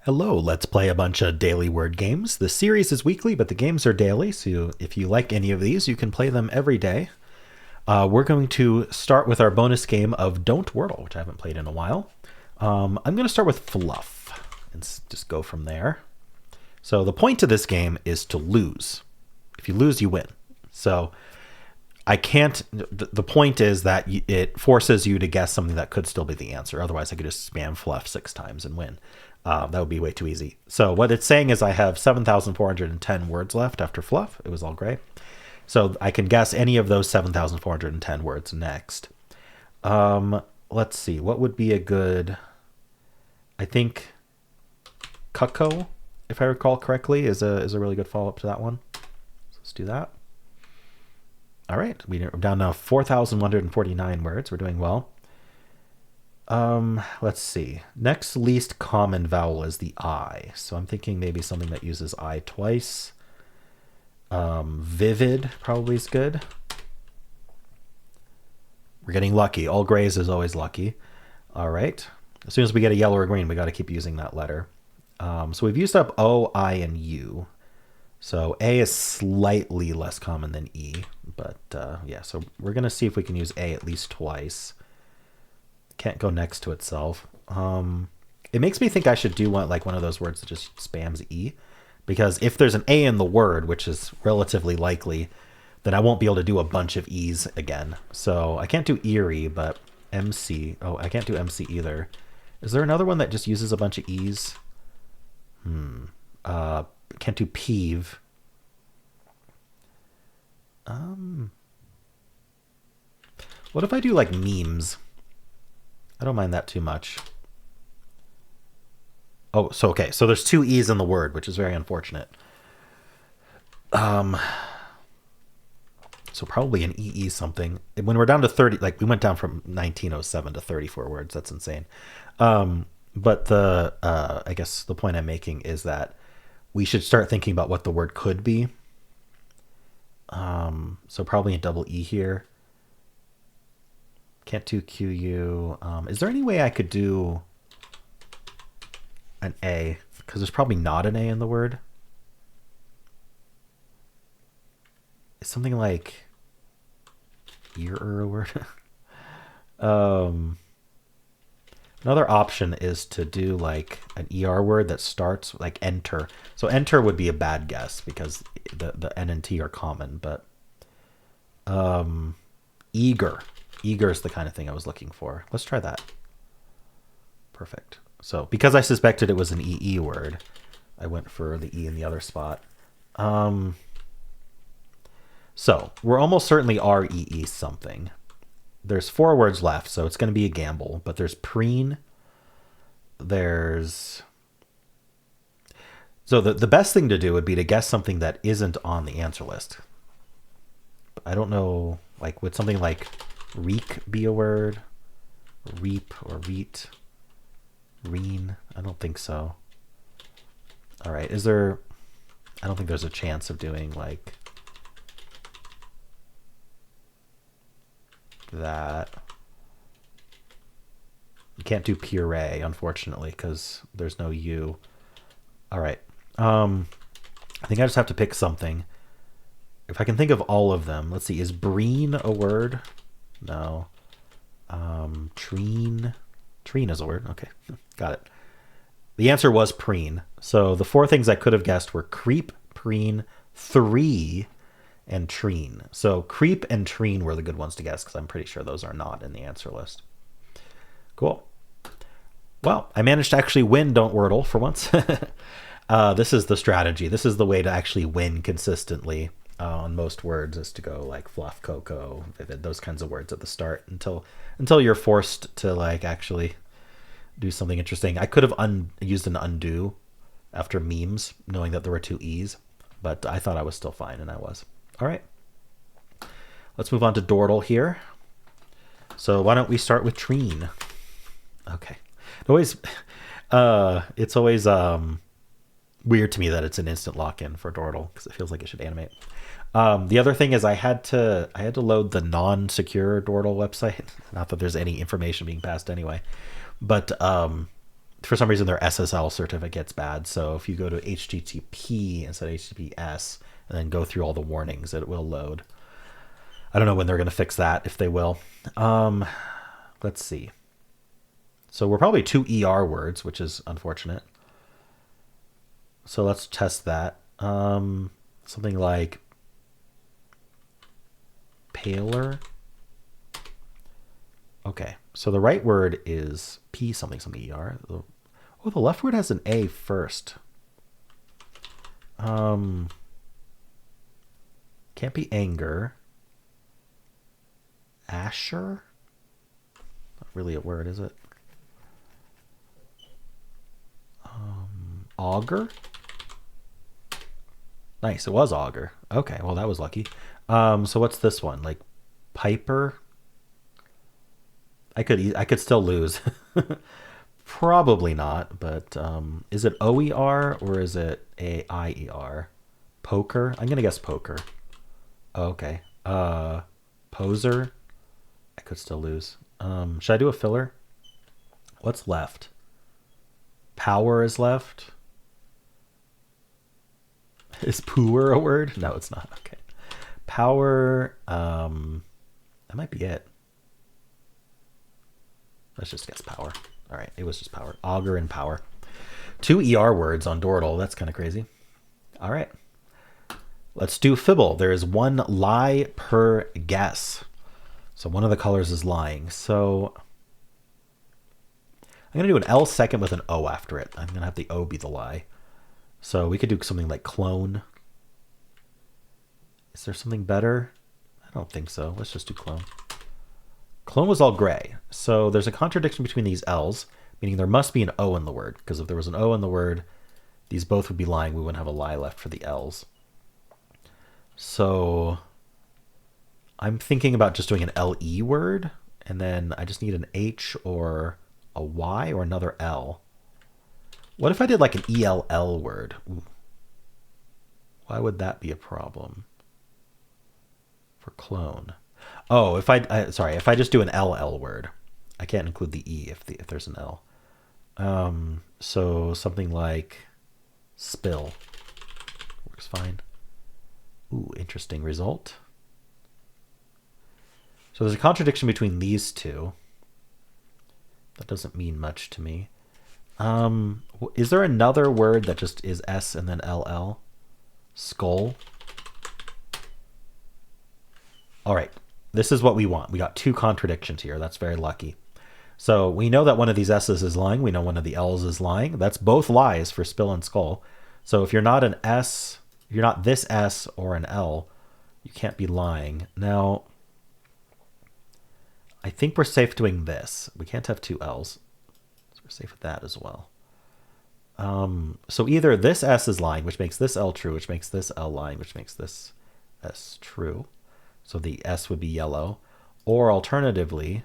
Hello, let's play a bunch of daily word games. The series is weekly, but the games are daily, so if you like any of these, you can play them every day. We're going to start with our bonus game of Don't Wordle, which I haven't played in a while. I'm going to start with Fluff and just go from there. So the point of this game is to lose. If you lose, you win. So I can't. The point is that it forces you to guess something that could still be the answer. Otherwise, I could just spam Fluff 6 times and win. That would be way too easy. So what it's saying is I have 7,410 words left after Fluff. It was all gray. So I can guess any of those 7,410 words next. Let's see. What would be a good... I think Cucko, if I recall correctly, is a really good follow-up to that one. So let's do that. All right. We're down to 4,149 words. We're doing well. Let's see. Next least common vowel is the I. So I'm thinking maybe something that uses I twice. Vivid probably is good. We're getting lucky. All grays is always lucky. All right. As soon as we get a yellow or green, we got to keep using that letter. So we've used up O, I, and U. So A is slightly less common than E. But yeah, so we're going to see if we can use A at least twice. Can't go next to itself. It makes me think I should do one of those words that just spams E, because if there's an A in the word, which is relatively likely, then I won't be able to do a bunch of E's again. So I can't do eerie, but MC. Oh, I can't do MC either. Is there another one that just uses a bunch of E's? Can't do peeve. What if I do like memes? I don't mind that too much. Oh, so okay. So there's 2 E's in the word, which is very unfortunate. So probably an EE something. When we're down to 30, like we went down from 1907 to 34 words. That's insane. But the I guess the point I'm making is that we should start thinking about what the word could be. So probably a double E here. Can't do QU. Is there any way I could do an A? Because there's probably not an A in the word. Is something like ear a word? Another option is to do like an ER word that starts like enter. So enter would be a bad guess because the N and T are common, but eager. Eager is the kind of thing I was looking for. Let's try that. Perfect. So because I suspected it was an EE word, I went for the E in the other spot. So we're almost certainly REE something. There's 4 words left, so it's going to be a gamble. But there's preen. There's... So the best thing to do would be to guess something that isn't on the answer list. I don't know, like would something like reek be a word? Reap or reet? Reen? I don't think so. All right, is there... I don't think there's a chance of doing like that. You can't do puree, unfortunately, because there's no U. All right. I think I just have to pick something. If I can think of all of them, let's see. Is breen a word? No. Treen. Treen is a word. Okay, got it. The answer was preen. So the 4 things I could have guessed were creep, preen, 3, and treen. So creep and treen were the good ones to guess because I'm pretty sure those are not in the answer list. Cool. Well, I managed to actually win Don't Wordle for once. This is the strategy. This is the way to actually win consistently on most words, is to go like fluff, cocoa, vivid, those kinds of words at the start until you're forced to like actually do something interesting. I could have used an undo after memes, knowing that there were 2 E's, but I thought I was still fine, and I was. All right. Let's move on to Dordle here. So why don't we start with treen? Okay. It's always weird to me that it's an instant lock-in for Dordle because it feels like it should animate. The other thing is I had to load the non-secure Dordle website. Not that there's any information being passed anyway, but for some reason their SSL certificate's bad. So if you go to HTTP instead of HTTPS and then go through all the warnings, it will load. I don't know when they're going to fix that, if they will. Let's see. So we're probably 2 ER words, which is unfortunate. So let's test that. Something like paler. Okay, so the right word is P something something ER. Oh, the left word has an A first. Can't be anger. Asher? Not really a word, is it? Auger? Nice, it was auger. Okay, well that was lucky. So what's this one? Like piper? I could still lose. Probably not, but is it OER or is it AIER? Poker? I'm gonna guess poker. Okay. Poser? I could still lose. Should I do a filler? What's left? Power is left. Is poor a word? No, it's not. Okay. Power, that might be it. Let's just guess power. All right, it was just power. Auger and power. 2 ER words on Dordle. That's kind of crazy. All right. Let's do Fibble. There is 1 lie per guess. So one of the colors is lying. So I'm going to do an L second with an O after it. I'm going to have the O be the lie. So we could do something like clone. Is there something better? I don't think so. Let's just do clone. Clone was all gray. So there's a contradiction between these L's, meaning there must be an O in the word. Because if there was an O in the word, these both would be lying. We wouldn't have a lie left for the L's. So I'm thinking about just doing an LE word. And then I just need an H or a Y or another L. What if I did like an ELL word? Ooh. Why would that be a problem for clone? Oh, if I just do an LL word, I can't include the E if there's an L. So something like spill works fine. Ooh, interesting result. So there's a contradiction between these two. That doesn't mean much to me. Is there another word that just is S and then LL? Skull. All right, this is what we want. We got 2 contradictions here. That's very lucky. So we know that one of these S's is lying. We know one of the L's is lying. That's both lies for spill and skull. So if you're not an S, if you're not this S or an L, you can't be lying. Now, I think we're safe doing this. We can't have 2 L's. We're safe with that as well. So either this S is lying, which makes this L true, which makes this L lying, which makes this S true. So the S would be yellow. Or alternatively,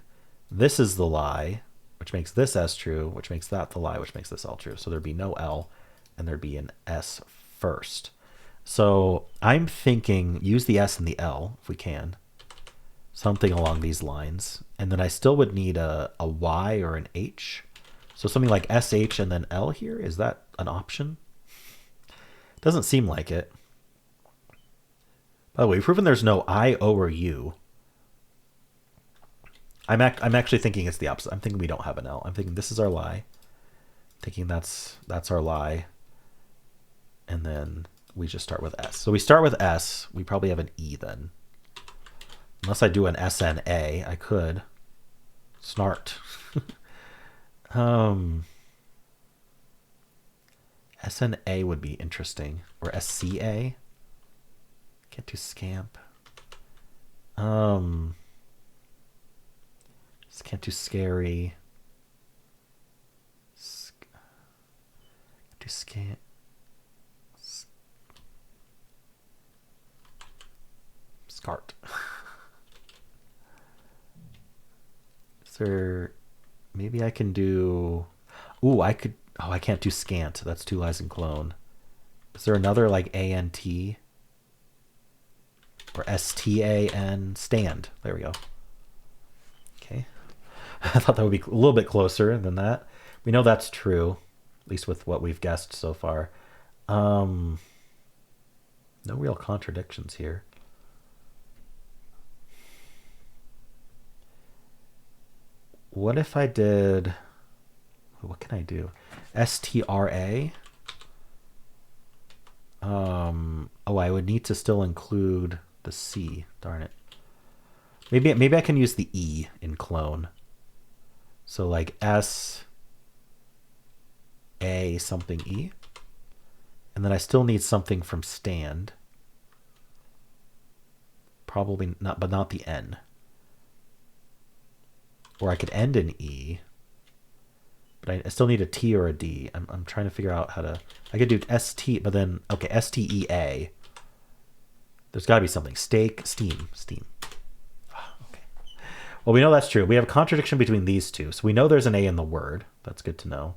this is the lie, which makes this S true, which makes that the lie, which makes this L true. So there'd be no L, and there'd be an S first. So I'm thinking use the S and the L, if we can. Something along these lines. And then I still would need a Y or an H. So something like SH and then L here, is that an option? Doesn't seem like it. By the way, we've proven there's no I, O, or U. I'm actually thinking it's the opposite. I'm thinking we don't have an L. I'm thinking this is our lie. I'm thinking that's our lie. And then we just start with S. So we start with S. We probably have an E then. Unless I do an SNA, I could. Snart. SNA would be interesting. Or SCA. Can't do scamp. Can't do scary. Do scant. Scart. Is there... Maybe I can do... Ooh, I could... Oh, I can't do scant. That's 2 lies and clone. Is there another like ANT? Or STAN? Stand. There we go. Okay. I thought that would be a little bit closer than that. We know that's true, at least with what we've guessed so far. No real contradictions here. What if I did... What can I do? STRA? Oh, I would need to still include the C. Darn it. Maybe I can use the E in clone. So like S A something E. And then I still need something from stand. Probably not, but not the N. Or I could end in E. But I still need a T or a D. I'm trying to figure out how to... I could do ST, but then... Okay, STEA. There's got to be something. Steak, steam. Okay. Well, we know that's true. We have a contradiction between these two. So we know there's an A in the word. That's good to know.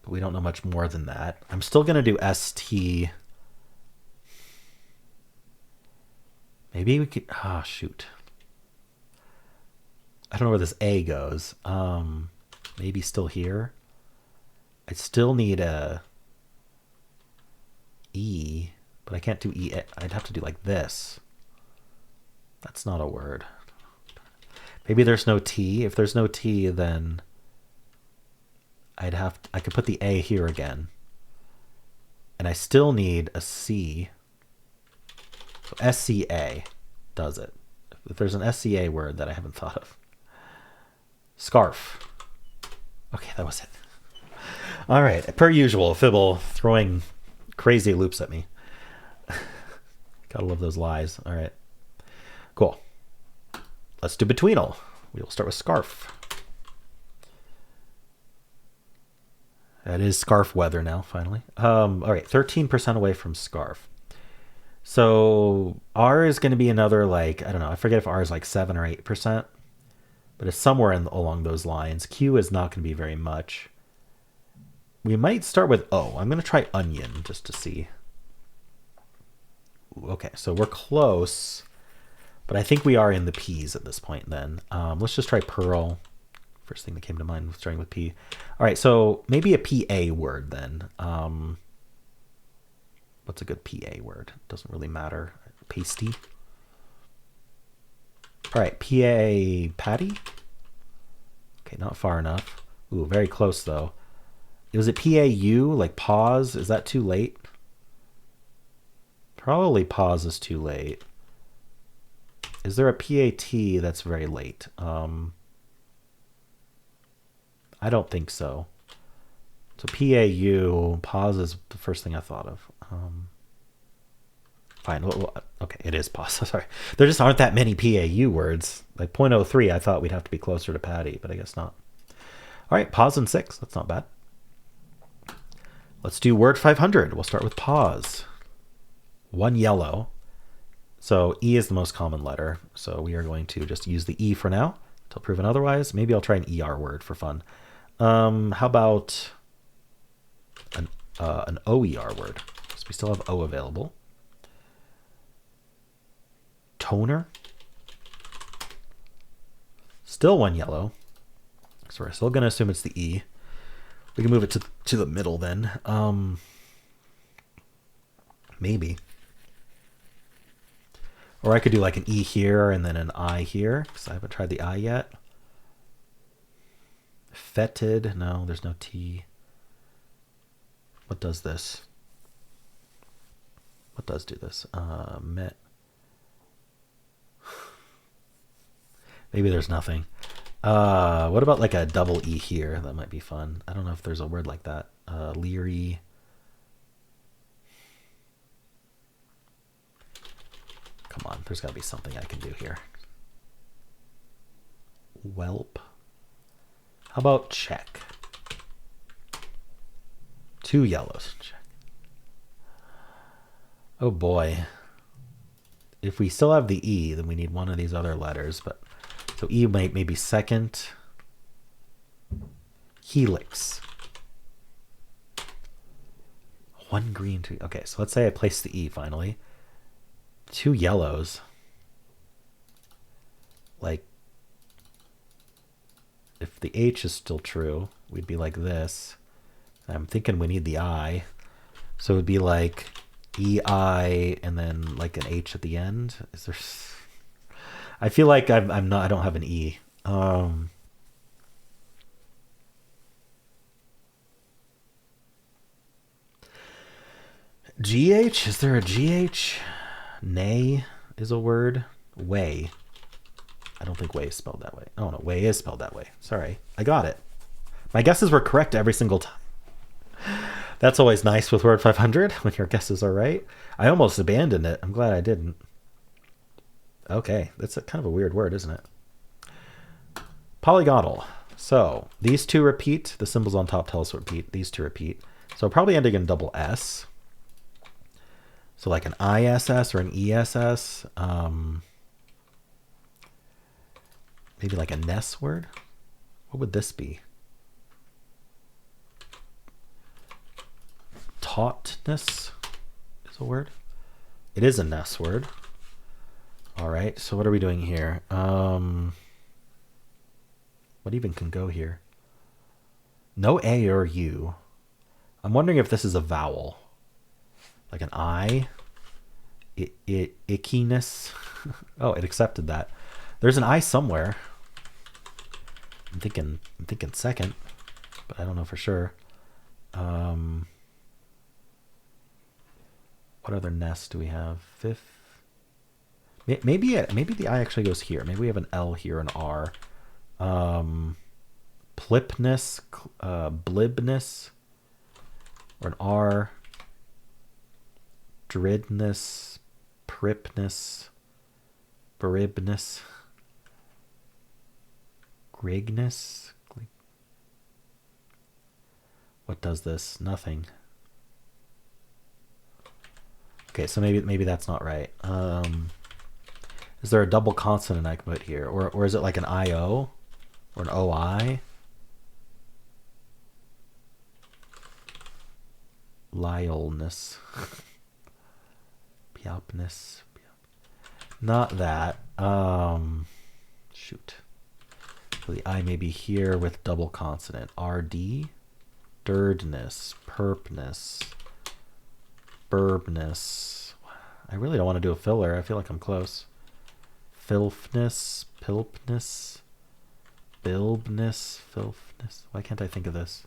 But we don't know much more than that. I'm still going to do ST. Maybe we could... Ah, shoot. I don't know where this A goes. Maybe still here. I still need a E, but I can't do E. I'd have to do like this. That's not a word. Maybe there's no T. If there's no T, then I could put the A here again. And I still need a C. So SCA does it. If there's an SCA word that I haven't thought of. Scarf. Okay, that was it. All right, per usual, Fibble throwing crazy loops at me. Gotta love those lies. All right, cool. Let's do Betweenle. We'll start with scarf. That is scarf weather now, finally. All right, 13% away from scarf. So R is going to be another, like, I don't know, I forget if R is like 7 or 8%. But it's somewhere along those lines. Q is not going to be very much. We might start with O. I'm going to try onion just to see. Ooh, okay, so we're close. But I think we are in the P's at this point then. Let's just try pearl. First thing that came to mind was starting with P. All right, so maybe a PA word then. What's a good PA word? Doesn't really matter. Pasty. All right, PA patty. Okay, not far enough. Ooh, very close though. Was it PAU, like pause? Is that too late? Probably pause is too late. Is there a PAT that's very late? I don't think so. So PAU, pause is the first thing I thought of. Fine. Okay, it is pause. Sorry. There just aren't that many PAU words. Like 0.03, I thought we'd have to be closer to patty, but I guess not. All right, pause in 6. That's not bad. Let's do word 500. We'll start with pause. 1 yellow. So E is the most common letter. So we are going to just use the E for now until proven otherwise. Maybe I'll try an ER word for fun. How about an OER word? So we still have O available. Toner. Still 1 yellow. So we're still going to assume it's the E. We can move it to the middle then. Maybe. Or I could do like an E here and then an I here, because I haven't tried the I yet. Fetid. No, there's no T. What does this? What does do this? Met. Maybe there's nothing. What about like a double E here? That might be fun. I don't know if there's a word like that. Leery. Come on, there's got to be something I can do here. Whelp. How about check? 2 yellows. Check. Oh boy. If we still have the E, then we need one of these other letters, but so E might maybe second. Helix. 1 green, 2. Okay, so let's say I place the E finally. 2 yellows. Like if the H is still true, we'd be like this. I'm thinking we need the I. So it would be like EI and then like an H at the end. Is there... I feel like I'm not, I don't have an E. GH? Is there a GH? Nay is a word. Way. I don't think way is spelled that way. Oh no, way is spelled that way. Sorry. I got it. My guesses were correct every single time. That's always nice with Word 500 when your guesses are right. I almost abandoned it. I'm glad I didn't. Okay, that's kind of a weird word, isn't it? Polygonle. So these two repeat. The symbols on top tell us repeat. These two repeat. So probably ending in double S. So like an ISS or an ESS. Maybe like a Ness word. What would this be? Tautness is a word. It is a Ness word. All right, so what are we doing here? What even can go here? No A or U. I'm wondering if this is a vowel. Like an I. Ickiness. Oh, it accepted that. There's an I somewhere. I'm thinking second, but I don't know for sure. What other nests do we have? Fifth. Maybe the I actually goes here. Maybe we have an L here, an R. Plipness, blibness, or an R. Dridness, pripness, baribness, grigness. What does this? Nothing. Okay, so maybe that's not right. Is there a double consonant I can put here? Or is it like an IO? Or an OI? Lyleness. Piopness. Not that. Shoot. So the I may be here with double consonant. RD. Dirdness. Perpness. Burbness. I really don't want to do a filler. I feel like I'm close. Filfness. Pilpness. Bilbness. Filfness. Why can't I think of this?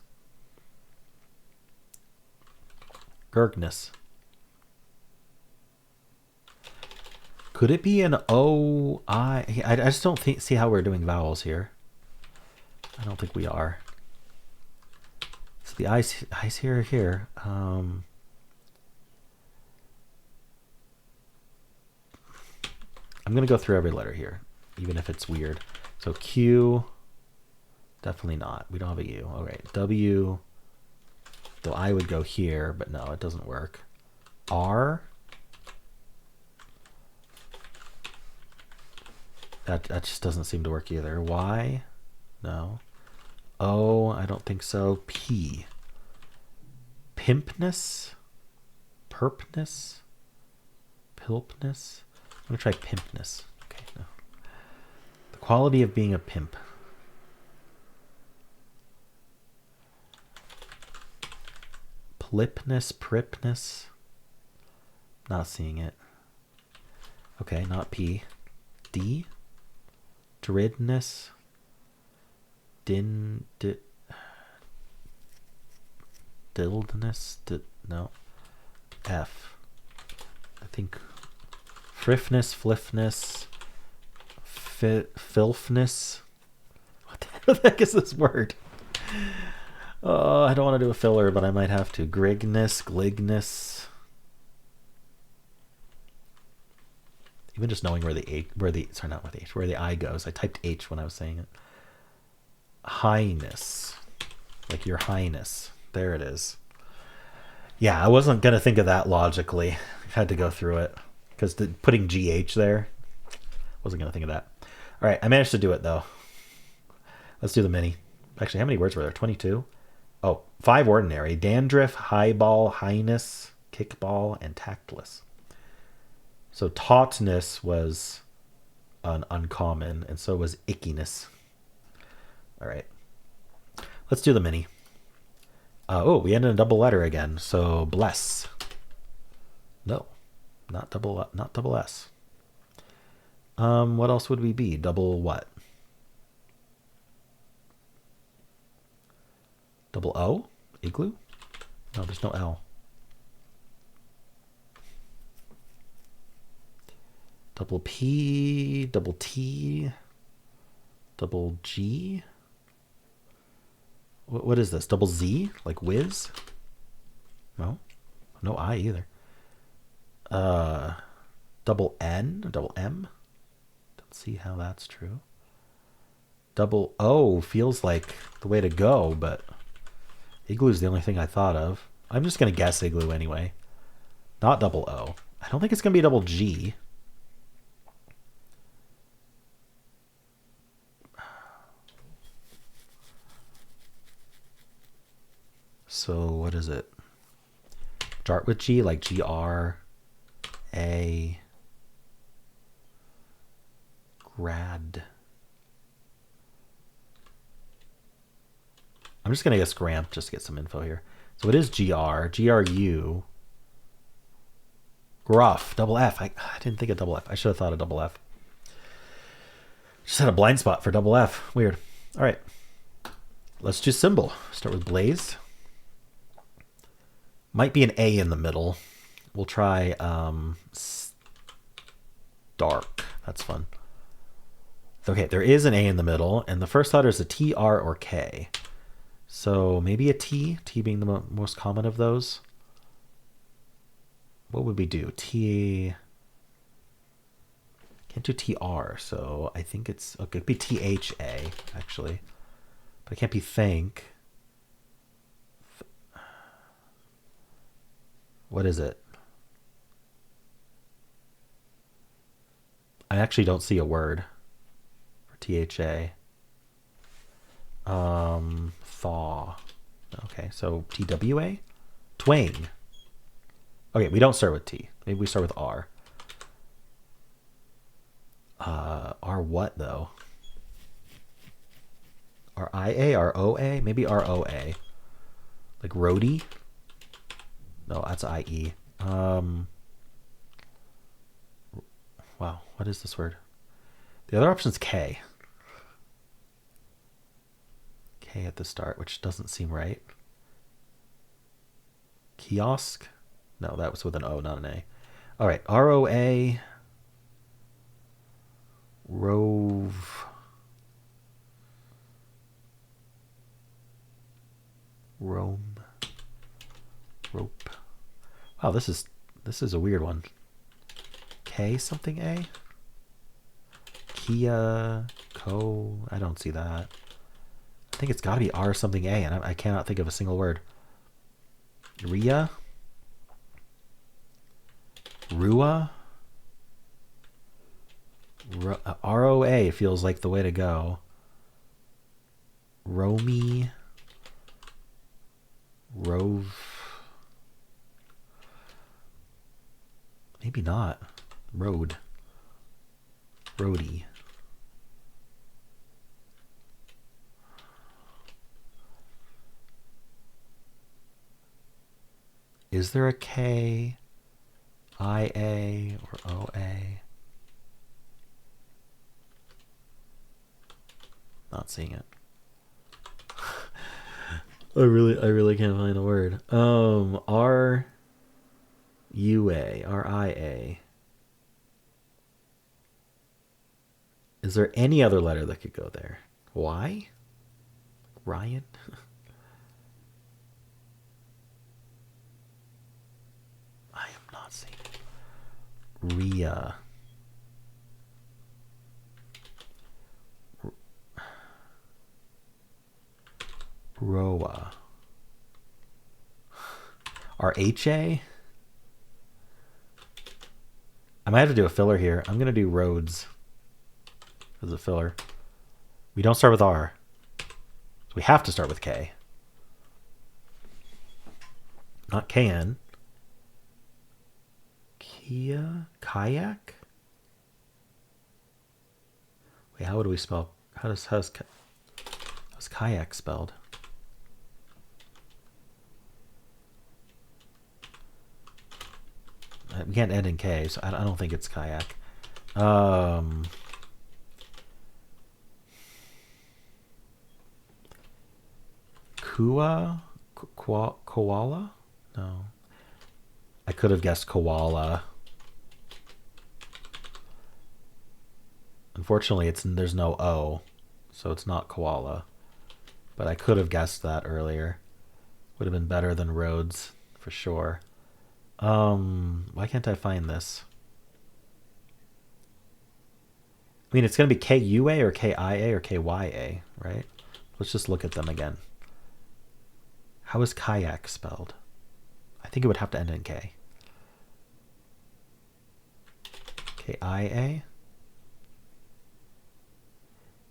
Gurgness. Could it be an O, I? I just don't see how we're doing vowels here. I don't think we are. So the I's here. I'm going to go through every letter here, even if it's weird. So Q, definitely not. We don't have a U. All right. W, though I would go here, but no, it doesn't work. R. That just doesn't seem to work either. Y, no. O, I don't think so. P. Pimpness, perpness, pilpness. I'm going to try pimpness. Okay, no. The quality of being a pimp. Plipness, pripness. Not seeing it. Okay, not P. D. Dridness. Dildness. No. F. I think friffness, fliffness, filfness. What the heck is this word? Oh, I don't want to do a filler, but I might have to. Grigness, gligness. Even just knowing where the I goes. I typed H when I was saying it. Highness, like your highness. There it is. Yeah, I wasn't gonna think of that logically. I had to go through it because putting GH there, wasn't gonna think of that. All right, I managed to do it though. Let's do the mini. Actually, how many words were there? 22. Oh, 5 ordinary: dandruff, highball, highness, kickball, and tactless. So tautness was an uncommon, and so was ickiness. All right. Let's do the mini. Oh, we ended in a double letter again. So bless. No, not double S. What else would we be? Double what? Double O? Igloo? No, there's no L. Double P, double T, double G. What is this? Double Z? Like whiz? No. No I either. Double N, double M. Don't see how that's true. Double O feels like the way to go, but igloo is the only thing I thought of. I'm just going to guess igloo anyway. Not double O. I don't think it's going to be double G. So what is it? Start with G, like GR, A, grad. I'm just going to guess Gramp just to get some info here. So it is GR, GRU, gruff, double F. I didn't think of double F. I should have thought of double F. Just had a blind spot for double F. Weird. All right. Let's do Symble. Start with Blaze. Might be an A in the middle. We'll try Dark. That's fun. Okay, there is an A in the middle, and the first letter is a T, R, or K. So maybe a T, T being the most common of those. What would we do? T. Can't do TR, so I think it's okay. It'd be THA actually, but it can't be think. What is it? I actually don't see a word for THA. Thaw. Okay, so TWA? Twang. Okay, we don't start with T. Maybe we start with R. R what though? RIA? ROA? Maybe ROA. Like roadie? No, that's IE. Wow, what is this word? The other option is K. K at the start, which doesn't seem right. Kiosk? No, that was with an O, not an A. All right, ROA. Rove. Rome. Rope. Wow, this is a weird one. K something A? Kia, Co. I don't see that. I think it's got to be R something A, and I cannot think of a single word. Ria? Rua? ROA feels like the way to go. Romy? Rove? Maybe not. Road. Roadie. Is there a K, IA, or OA? Not seeing it. I really can't find a word. RUA, RIA. Is there any other letter that could go there? Y? Ryan? I am not seeing it. Ria. Roa. RHA? I might have to do a filler here. I'm going to do roads as a filler. We don't start with R. So we have to start with K. Not KN. Kia? Kayak? Wait, how would we spell? How does What's kayak spelled? We can't end in K, so I don't think it's kayak. Koala? No. I could have guessed koala. Unfortunately, there's no O, so it's not koala. But I could have guessed that earlier. Would have been better than roads, for sure. Why can't I find this? I mean, it's going to be K-U-A or K-I-A or K-Y-A, right? Let's just look at them again. How is kayak spelled? I think it would have to end in K. K-I-A?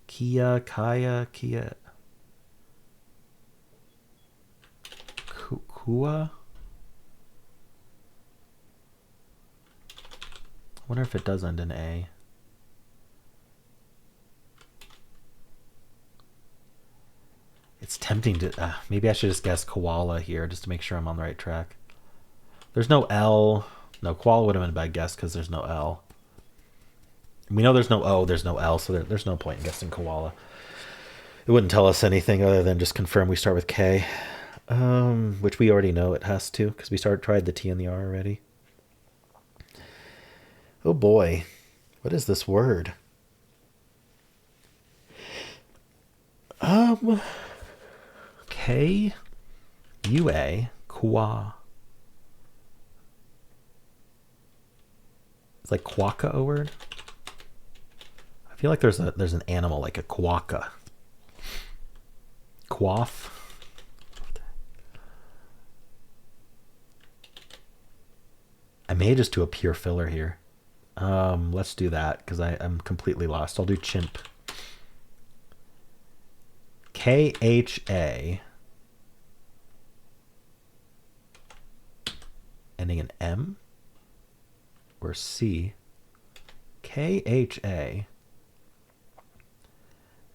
Kia, Kaya, Kia. Kua? I wonder if it does end in A. It's tempting to... maybe I should just guess koala here just to make sure I'm on the right track. There's no L. No, koala would have been a bad guess because there's no L. We know there's no O, there's no L, so there's no point in guessing koala. It wouldn't tell us anything other than just confirm we start with K. Which we already know it has to because we tried the T and the R already. Oh boy. What is this word? K-U-A, Kwa. It's like quokka a word? I feel like there's an animal like a quokka. Quaff. I may just do a pure filler here. Let's do that because I'm completely lost. I'll do chimp. K-H-A ending in M or C. K-H-A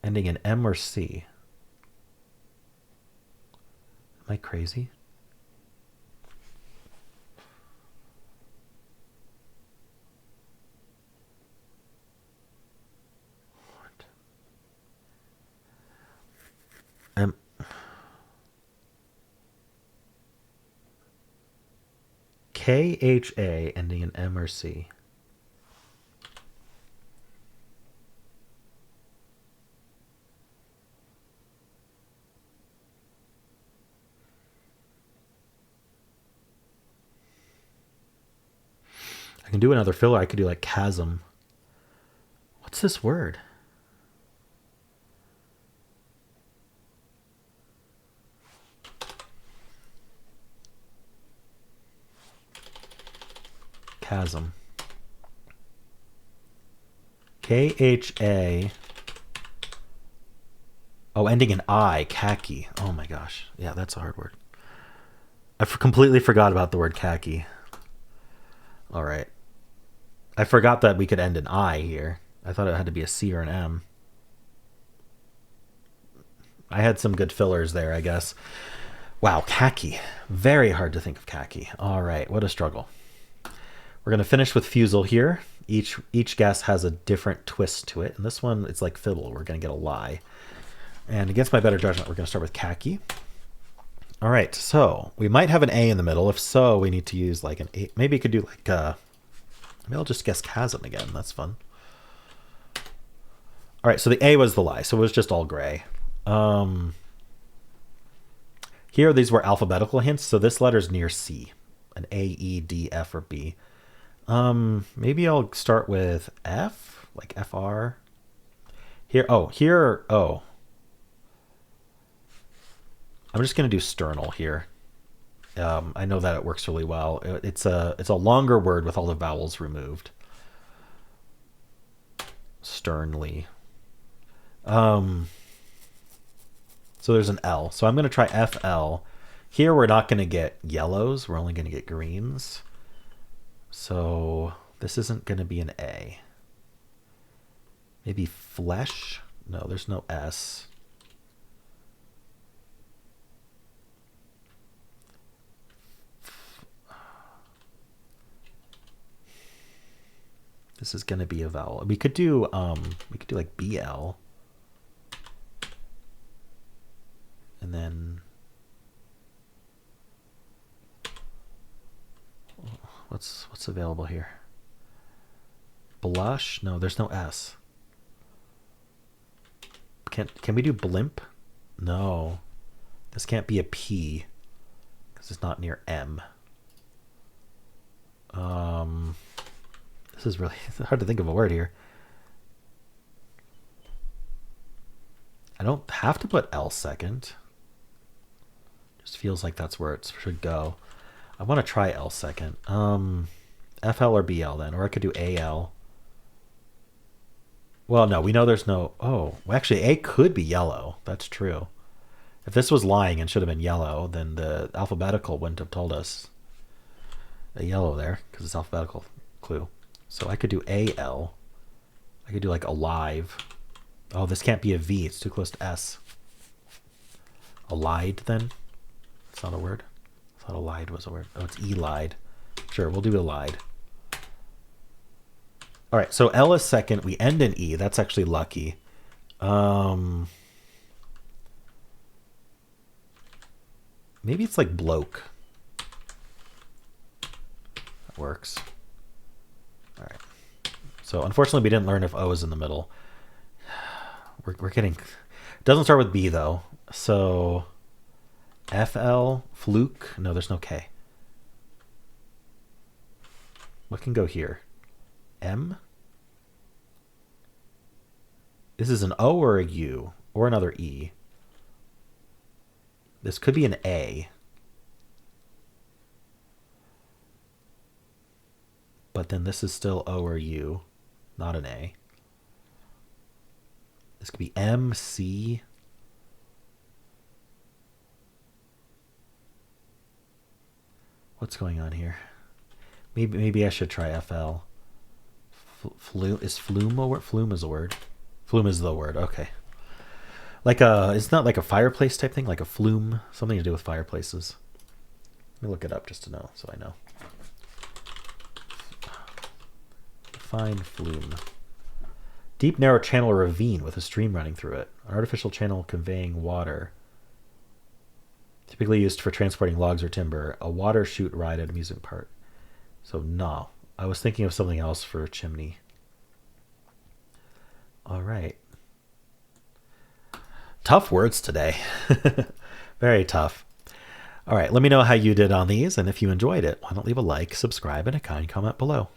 ending in M or C. Am I crazy? What? K-H-A ending in M or C. I can do another filler. I could do like chasm. What's this word? Chasm. K-H-A. Oh, ending in I. Khaki. Oh my gosh. Yeah, that's a hard word. I completely forgot about the word khaki. All right. I forgot that we could end in I here. I thought it had to be a C or an M. I had some good fillers there, I guess. Wow, khaki. Very hard to think of khaki. All right, what a struggle. We're going to finish with Fusele here. Each guess has a different twist to it. And this one, it's like Fibble. We're going to get a lie. And against my better judgment, we're going to start with khaki. All right, so we might have an A in the middle. If so, we need to use like an A. Maybe you could do like, maybe I'll just guess chasm again. That's fun. All right, so the A was the lie. So it was just all gray. Here, these were alphabetical hints. So this letter's near C. An A, E, D, F, or B. Maybe I'll start with F, like FR. Here, O. I'm just going to do sternal here. I know that it works really well. It's a longer word with all the vowels removed. Sternly. So there's an L. So I'm going to try FL. Here we're not going to get yellows. We're only going to get greens. So this isn't going to be an A. Maybe flesh? No, there's no S. This is gonna be a vowel. We could do like BL. And then what's available here? Blush? No, there's no S. Can we do blimp? No. This can't be a P because it's not near M. This is really hard to think of a word here. I don't have to put L second. Just feels like that's where it should go. I want to try L second. FL or BL then, or I could do AL. Well, no, we know there's no... Oh, well, actually, A could be yellow. That's true. If this was lying and should have been yellow, then the alphabetical wouldn't have told us a yellow there, because it's alphabetical clue. So I could do AL. I could do like alive. Oh, this can't be a V. It's too close to S. Allied, then? It's not a word. I thought allied was a word. Oh, it's elide. Sure, we'll do allied. All right, so L is second. We end in E. That's actually lucky. Maybe it's like bloke. That works. All right. So unfortunately, we didn't learn if O is in the middle. We're getting... It doesn't start with B, though. So FL, fluke. No, there's no K. What can go here? M? This is an O or a U or another E. This could be an A. But then this is still O or U, not an A. This could be M, C. What's going on here? Maybe I should try FL. Is flume a word? Flume is a word. Flume is the word. Okay. Like it's not like a fireplace type thing, like a flume, something to do with fireplaces. Let me look it up just to know, so I know. Define flume. Deep, narrow channel or ravine with a stream running through it. An artificial channel conveying water. Typically used for transporting logs or timber. A water chute ride at amusement park. So no. I was thinking of something else for a chimney. All right. Tough words today. Very tough. All right, let me know how you did on these, and if you enjoyed it, why don't leave a like, subscribe, and a kind comment below.